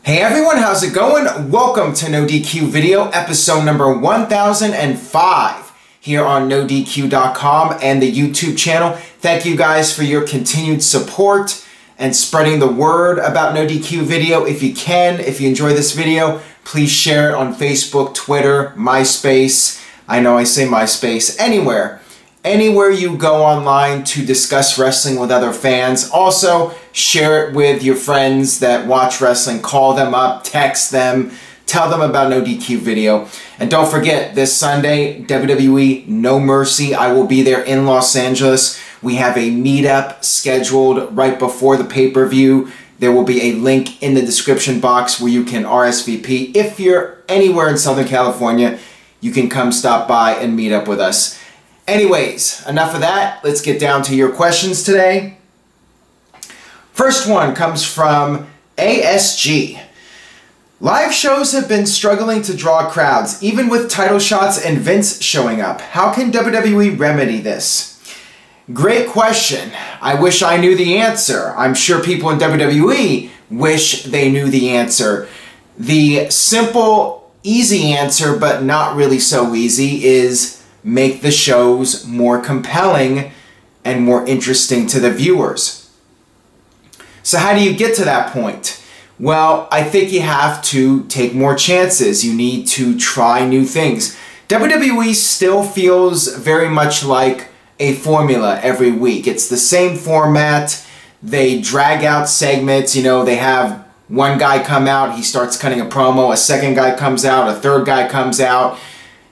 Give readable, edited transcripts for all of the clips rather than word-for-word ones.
Hey everyone, how's it going? Welcome to NoDQ video, episode number 1005 here on NoDQ.com and the YouTube channel. Thank you guys for your continued support and spreading the word about NoDQ video. If you can, if you enjoy this video, please share it on Facebook, Twitter, MySpace. I know I say MySpace, anywhere. Anywhere you go online to discuss wrestling with other fans. Also, share it with your friends that watch wrestling. Call them up, text them, tell them about NoDQ video. And don't forget, this Sunday, WWE No Mercy. I will be there in Los Angeles. We have a meetup scheduled right before the pay-per-view. There will be a link in the description box where you can RSVP. If you're anywhere in Southern California, you can come stop by and meet up with us. Anyways, enough of that. Let's get down to your questions today. First one comes from ASG. Live shows have been struggling to draw crowds, even with title shots and Vince showing up. How can WWE remedy this? Great question. I wish I knew the answer. I'm sure people in WWE wish they knew the answer. The simple, easy answer, but not really so easy, is make the shows more compelling and more interesting to the viewers. So how do you get to that point? Well, I think you have to take more chances. You need to try new things. WWE still feels very much like a formula every week. It's the same format. They drag out segments. You know, they have one guy come out, he starts cutting a promo, a second guy comes out, a third guy comes out,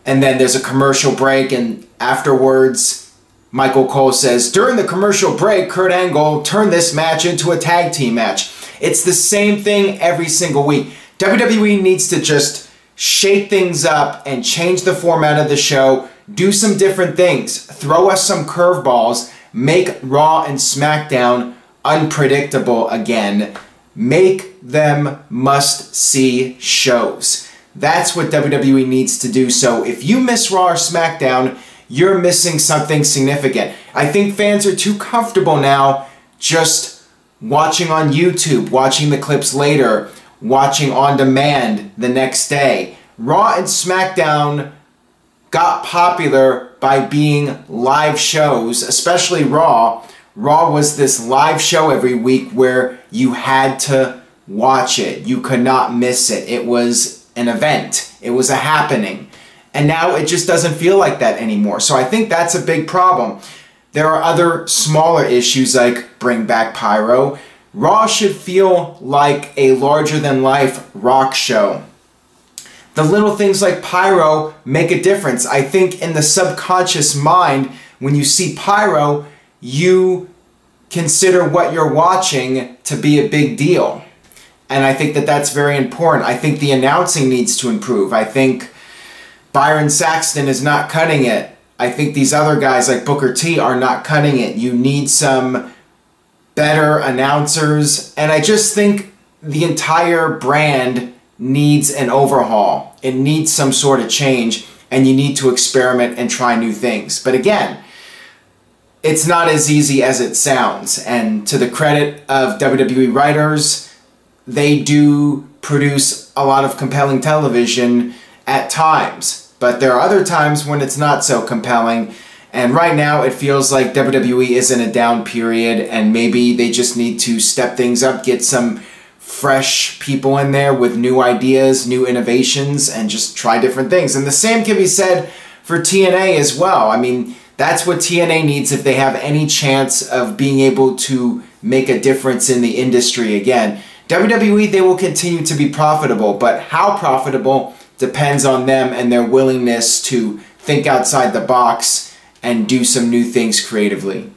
and then there's a commercial break, and afterwards, Michael Cole says, during the commercial break, Kurt Angle turned this match into a tag team match. It's the same thing every single week. WWE needs to just shake things up and change the format of the show, do some different things, throw us some curveballs, make Raw and SmackDown unpredictable again, make them must-see shows. That's what WWE needs to do. So if you miss Raw or SmackDown, you're missing something significant. I think fans are too comfortable now just watching on YouTube, watching the clips later, watching on demand the next day. Raw and SmackDown got popular by being live shows, especially Raw. Raw was this live show every week where you had to watch it. You could not miss it. It was an event. It was a happening. And now it just doesn't feel like that anymore. So I think that's a big problem. There are other smaller issues like bring back Pyro. Raw should feel like a larger-than-life rock show. The little things like Pyro make a difference. I think in the subconscious mind, when you see Pyro, you consider what you're watching to be a big deal. And I think that that's very important. I think the announcing needs to improve. I think Byron Saxton is not cutting it. I think these other guys like Booker T are not cutting it. You need some better announcers. And I just think the entire brand needs an overhaul. It needs some sort of change. And you need to experiment and try new things. But again, it's not as easy as it sounds. And to the credit of WWE writers, they do produce a lot of compelling television at times, but there are other times when it's not so compelling, and right now it feels like WWE is in a down period, and maybe they just need to step things up, get some fresh people in there with new ideas, new innovations, and just try different things. And the same can be said for TNA as well. I mean, that's what TNA needs if they have any chance of being able to make a difference in the industry again. WWE, they will continue to be profitable, but how profitable depends on them and their willingness to think outside the box and do some new things creatively.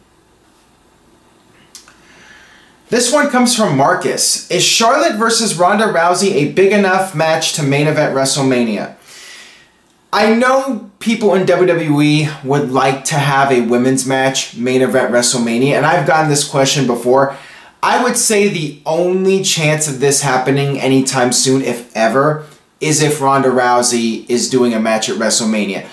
This one comes from Marcus. Is Charlotte versus Ronda Rousey a big enough match to main event WrestleMania? I know people in WWE would like to have a women's match main event WrestleMania, and I've gotten this question before. I would say the only chance of this happening anytime soon, if ever, is if Ronda Rousey is doing a match at WrestleMania.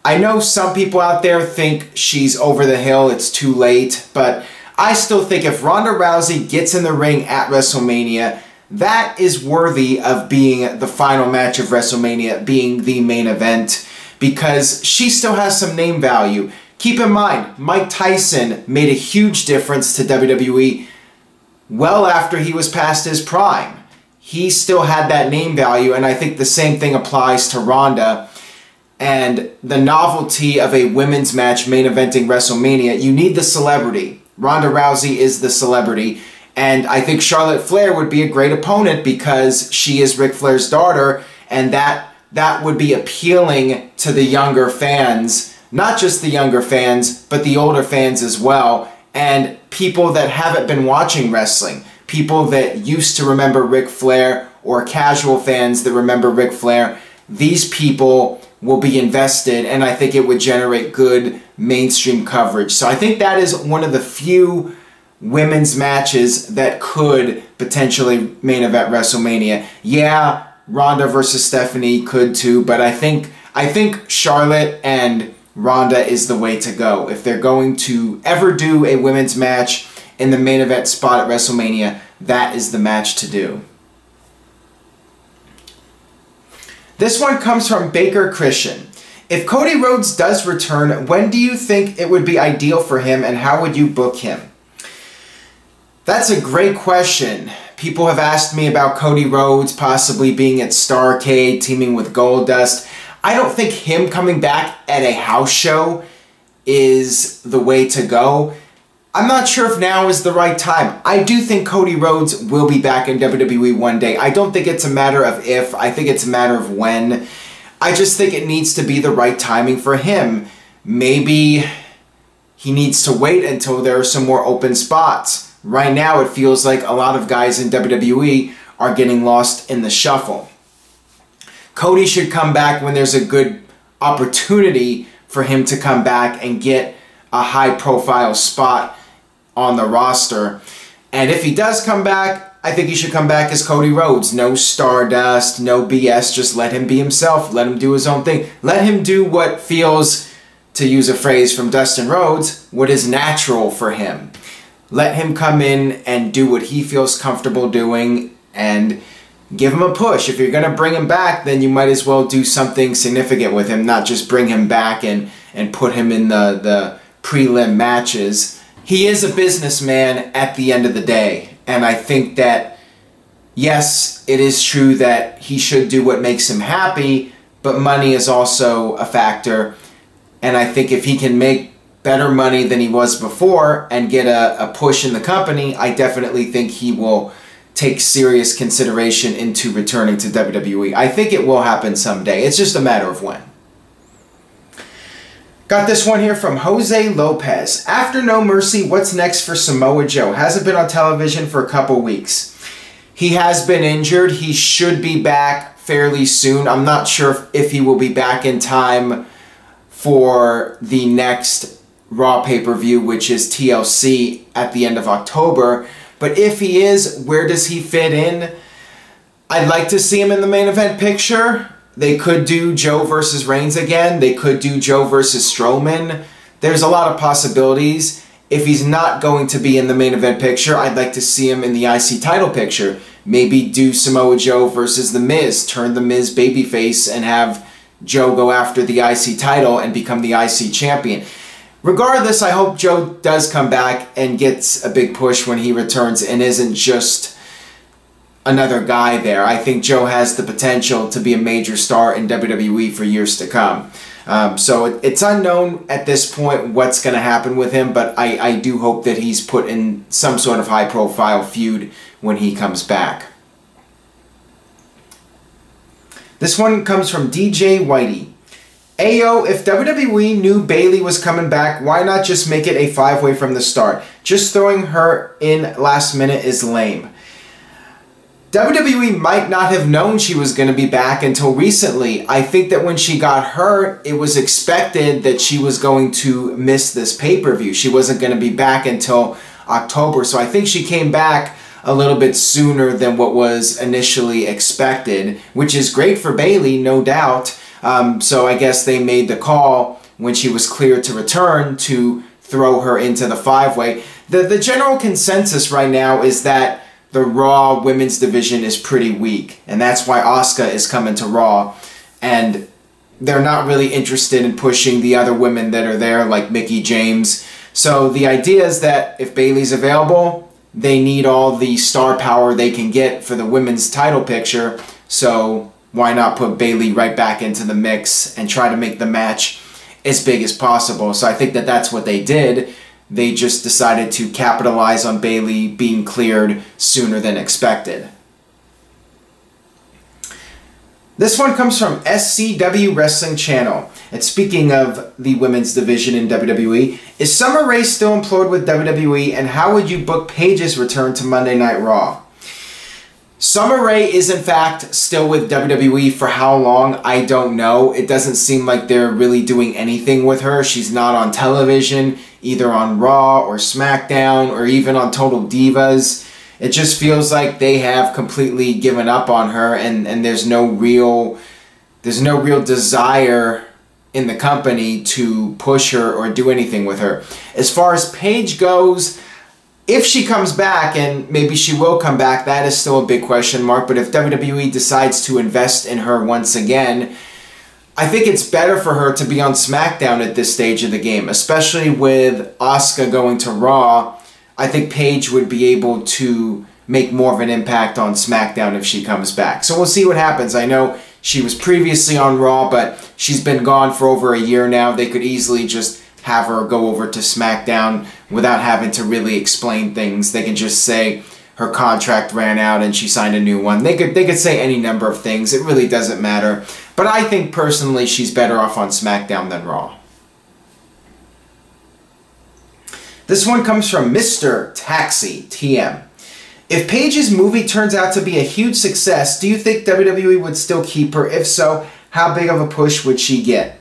I know some people out there think she's over the hill, it's too late, but I still think if Ronda Rousey gets in the ring at WrestleMania, that is worthy of being the final match of WrestleMania, being the main event, because she still has some name value. Keep in mind, Mike Tyson made a huge difference to WWE well after he was past his prime. He still had that name value, and I think the same thing applies to Ronda. And the novelty of a women's match main eventing WrestleMania, you need the celebrity. Ronda Rousey is the celebrity. And I think Charlotte Flair would be a great opponent because she is Ric Flair's daughter, and that would be appealing to the younger fans, not just the younger fans, but the older fans as well, and people that haven't been watching wrestling, people that used to remember Ric Flair, or casual fans that remember Ric Flair. These people will be invested, and I think it would generate good mainstream coverage. So I think that is one of the few women's matches that could potentially main event WrestleMania. Yeah, Ronda versus Stephanie could too, but I think Charlotte and Ronda is the way to go. If they're going to ever do a women's match in the main event spot at WrestleMania, that is the match to do. This one comes from Baker Christian. If Cody Rhodes does return, when do you think it would be ideal for him, and how would you book him? That's a great question. People have asked me about Cody Rhodes possibly being at Starrcade, teaming with Goldust. I don't think him coming back at a house show is the way to go. I'm not sure if now is the right time. I do think Cody Rhodes will be back in WWE one day. I don't think it's a matter of if, I think it's a matter of when. I just think it needs to be the right timing for him. Maybe he needs to wait until there are some more open spots. Right now it feels like a lot of guys in WWE are getting lost in the shuffle. Cody should come back when there's a good opportunity for him to come back and get a high-profile spot on the roster. And if he does come back, I think he should come back as Cody Rhodes. No Stardust, no BS, just let him be himself. Let him do his own thing. Let him do what feels, to use a phrase from Dustin Rhodes, what is natural for him. Let him come in and do what he feels comfortable doing and give him a push. If you're going to bring him back, then you might as well do something significant with him, not just bring him back and put him in the prelim matches. He is a businessman at the end of the day, and I think that, yes, it is true that he should do what makes him happy, but money is also a factor, and I think if he can make better money than he was before and get a push in the company, I definitely think he will take serious consideration into returning to WWE. I think it will happen someday. It's just a matter of when. Got this one here from Jose Lopez. After No Mercy, what's next for Samoa Joe? Hasn't been on television for a couple weeks. He has been injured. He should be back fairly soon. I'm not sure if he will be back in time for the next Raw pay-per-view, which is TLC at the end of October. But if he is, where does he fit in? I'd like to see him in the main event picture. They could do Joe versus Reigns again. They could do Joe versus Strowman. There's a lot of possibilities. If he's not going to be in the main event picture, I'd like to see him in the IC title picture. Maybe do Samoa Joe versus The Miz. Turn The Miz babyface and have Joe go after the IC title and become the IC champion. Regardless, I hope Joe does come back and gets a big push when he returns and isn't just another guy there. I think Joe has the potential to be a major star in WWE for years to come. So it's unknown at this point what's going to happen with him, but I do hope that he's put in some sort of high-profile feud when he comes back. This one comes from DJ Whitey. Ayo, if WWE knew Bayley was coming back, why not just make it a 5-way from the start? Just throwing her in last minute is lame. WWE might not have known she was going to be back until recently. I think that when she got hurt, it was expected that she was going to miss this pay-per-view. She wasn't going to be back until October, so I think she came back a little bit sooner than what was initially expected, which is great for Bayley, no doubt. So I guess they made the call when she was cleared to return to throw her into the 5-way. The general consensus right now is that the Raw women's division is pretty weak, and that's why Asuka is coming to Raw, and they're not really interested in pushing the other women that are there, like Mickie James. So the idea is that if Bayley's available, they need all the star power they can get for the women's title picture, so why not put Bayley right back into the mix and try to make the match as big as possible. So I think that that's what they did. They just decided to capitalize on Bayley being cleared sooner than expected. This one comes from SCW Wrestling Channel. And speaking of the women's division in WWE, is Summer Rae still employed with WWE, and how would you book Paige's return to Monday Night Raw? Summer Rae is in fact still with WWE. For how long, I don't know. It doesn't seem like they're really doing anything with her. She's not on television, either on Raw or SmackDown or even on Total Divas. It just feels like they have completely given up on her, and there's no real desire in the company to push her or do anything with her. As far as Paige goes, if she comes back, and maybe she will come back, that is still a big question mark. But if WWE decides to invest in her once again, I think it's better for her to be on SmackDown at this stage of the game, especially with Asuka going to Raw. I think Paige would be able to make more of an impact on SmackDown if she comes back. So we'll see what happens. I know she was previously on Raw, but she's been gone for over a year now. They could easily just have her go over to SmackDown without having to really explain things. They can just say her contract ran out and she signed a new one. They could say any number of things. It really doesn't matter. But I think personally she's better off on SmackDown than Raw. This one comes from Mr. Taxi TM. If Paige's movie turns out to be a huge success, do you think WWE would still keep her? If so, how big of a push would she get?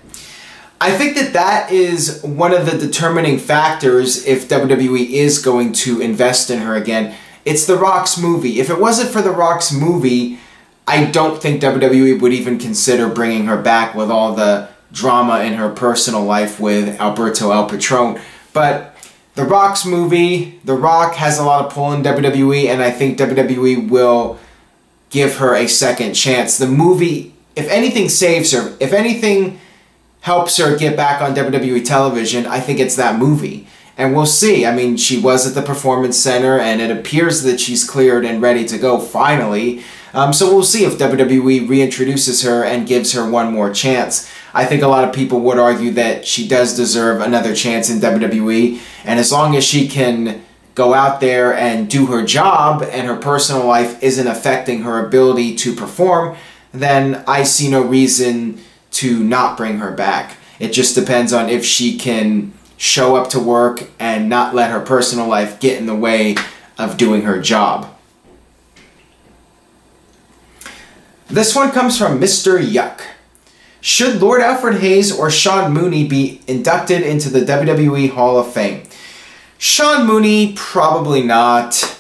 I think that that is one of the determining factors if WWE is going to invest in her again. It's The Rock's movie. If it wasn't for The Rock's movie, I don't think WWE would even consider bringing her back with all the drama in her personal life with Alberto El Patron. But The Rock's movie, The Rock has a lot of pull in WWE, and I think WWE will give her a second chance. The movie, if anything saves her, if anything helps her get back on WWE television, I think it's that movie. And we'll see. I mean, she was at the Performance Center, and it appears that she's cleared and ready to go finally. So we'll see if WWE reintroduces her and gives her one more chance. I think a lot of people would argue that she does deserve another chance in WWE, and as long as she can go out there and do her job and her personal life isn't affecting her ability to perform, then I see no reason to not bring her back. It just depends on if she can show up to work and not let her personal life get in the way of doing her job. This one comes from Mr. Yuck. Should Lord Alfred Hayes or Sean Mooney be inducted into the WWE Hall of Fame? Sean Mooney, probably not.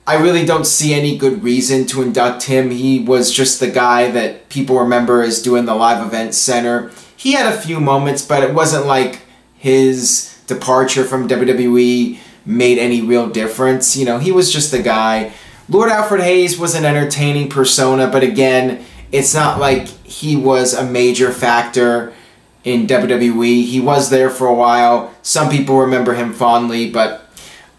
I really don't see any good reason to induct him. He was just the guy that people remember as doing the live event center. He had a few moments, but it wasn't like his departure from WWE made any real difference. You know, he was just the guy. Lord Alfred Hayes was an entertaining persona, but again, it's not like he was a major factor in WWE. He was there for a while. Some people remember him fondly, but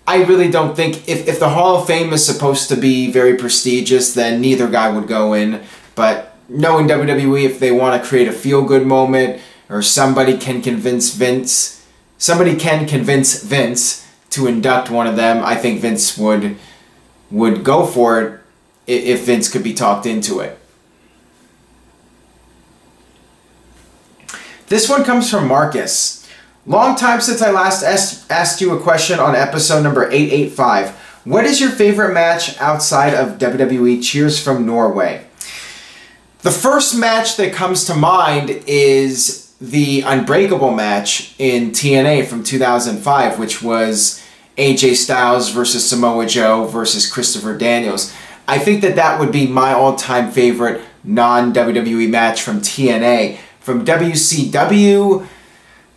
I really don't think, if the Hall of Fame is supposed to be very prestigious, then neither guy would go in. But knowing WWE, if they want to create a feel-good moment, or somebody can convince Vince to induct one of them, I think Vince would go for it if Vince could be talked into it. This one comes from Marcus. Long time since I last asked you a question on episode number 885. What is your favorite match outside of WWE? Cheers from Norway. The first match that comes to mind is the Unbreakable match in TNA from 2005, which was AJ Styles versus Samoa Joe versus Christopher Daniels. I think that that would be my all-time favorite non-WWE match from TNA. From WCW,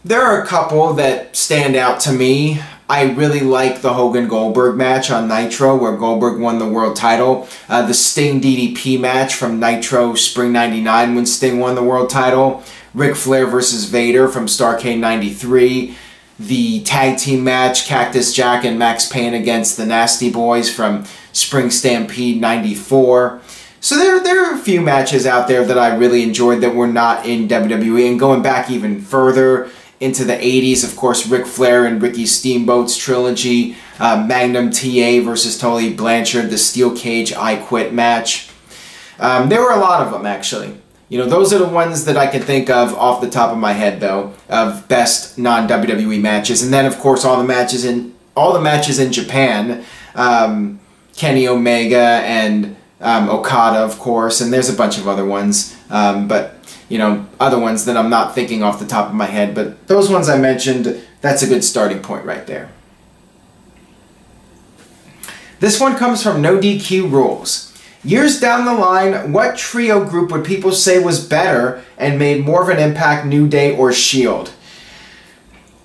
there are a couple that stand out to me. I really like the Hogan-Goldberg match on Nitro where Goldberg won the world title. The Sting DDP match from Nitro Spring 99 when Sting won the world title. Ric Flair versus Vader from Starrcade 93. The tag team match, Cactus Jack and Max Payne against the Nasty Boys from Spring Stampede 94. So there are a few matches out there that I really enjoyed that were not in WWE. And going back even further into the 80s, of course, Ric Flair and Ricky Steamboat's trilogy, Magnum TA versus Tully Blanchard, the Steel Cage I Quit match. There were a lot of them, actually. You know, those are the ones that I can think of off the top of my head, though, of best non-WWE matches. And then, of course, all the matches in Japan, Kenny Omega and Okada, of course, and there's a bunch of other ones, but, you know, other ones that I'm not thinking off the top of my head, but those ones I mentioned, that's a good starting point right there. This one comes from NoDQ Rules. Years down the line, what trio group would people say was better and made more of an impact, New Day or Shield?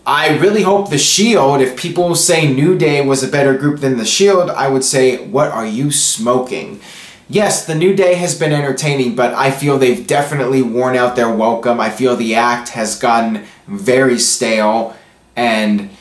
I really hope the Shield. If people say New Day was a better group than the Shield, I would say, what are you smoking? Yes, the New Day has been entertaining, but I feel they've definitely worn out their welcome. I feel the act has gotten very stale, and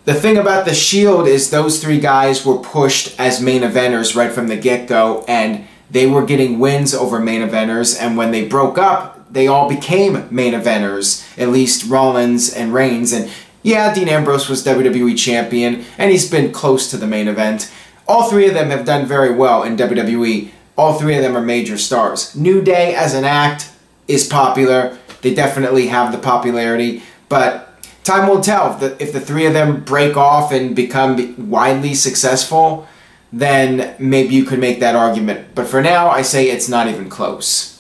the thing about the Shield is those three guys were pushed as main eventers right from the get-go, and they were getting wins over main eventers, and when they broke up, they all became main eventers, at least Rollins and Reigns. And yeah, Dean Ambrose was WWE champion, and he's been close to the main event. All three of them have done very well in WWE. All three of them are major stars. New Day as an act is popular. They definitely have the popularity, but time will tell. If the three of them break off and become widely successful, then maybe you could make that argument. But for now, I say it's not even close.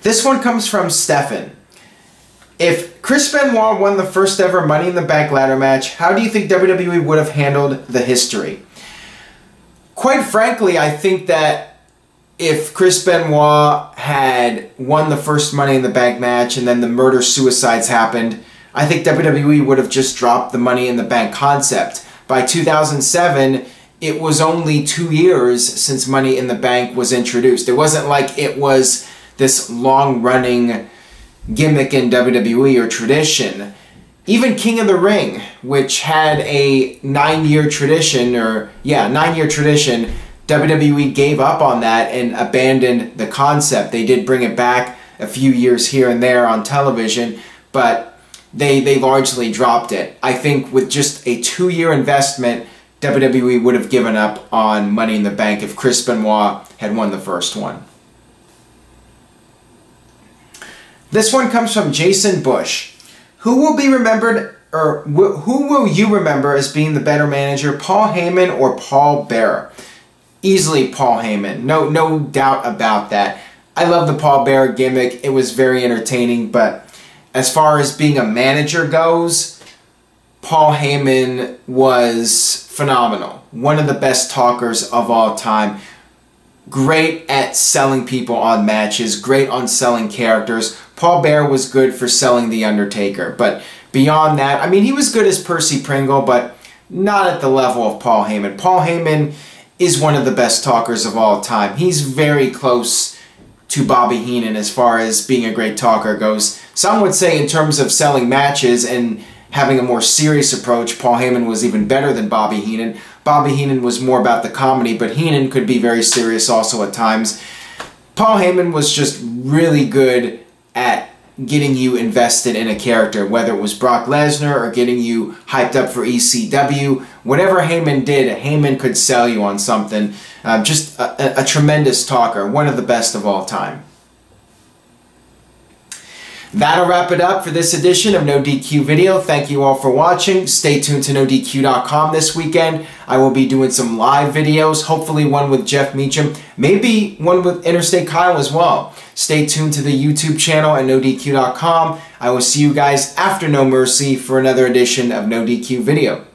This one comes from Stefan. If Chris Benoit won the first ever Money in the Bank ladder match, how do you think WWE would have handled the history? Quite frankly, I think that if Chris Benoit had won the first Money in the Bank match and then the murder-suicides happened, I think WWE would have just dropped the Money in the Bank concept. By 2007, it was only 2 years since Money in the Bank was introduced. It wasn't like it was this long-running gimmick in WWE or tradition. Even King of the Ring, which had a 9-year tradition, WWE gave up on that and abandoned the concept. They did bring it back a few years here and there on television, but they largely dropped it. I think with just a 2-year investment, WWE would have given up on Money in the Bank if Chris Benoit had won the first one. This one comes from Jason Bush. Who will be remembered, or who will you remember as being the better manager, Paul Heyman or Paul Bearer? Easily Paul Heyman. No doubt about that. I love the Paul Bearer gimmick. It was very entertaining, but as far as being a manager goes, Paul Heyman was phenomenal. One of the best talkers of all time. Great at selling people on matches, great on selling characters. Paul Bearer was good for selling The Undertaker, but beyond that, I mean, he was good as Percy Pringle, but not at the level of Paul Heyman. Paul Heyman is one of the best talkers of all time. He's very close to Bobby Heenan as far as being a great talker goes. Some would say in terms of selling matches and having a more serious approach, Paul Heyman was even better than Bobby Heenan. Bobby Heenan was more about the comedy, but Heenan could be very serious also at times. Paul Heyman was just really good at getting you invested in a character, whether it was Brock Lesnar or getting you hyped up for ECW. Whatever Heyman did, Heyman could sell you on something. Just a tremendous talker, one of the best of all time. That'll wrap it up for this edition of NoDQ Video. Thank you all for watching. Stay tuned to NoDQ.com this weekend. I will be doing some live videos, hopefully one with Jeff Meacham, maybe one with Interstate Kyle as well. Stay tuned to the YouTube channel at NoDQ.com. I will see you guys after No Mercy for another edition of NoDQ Video.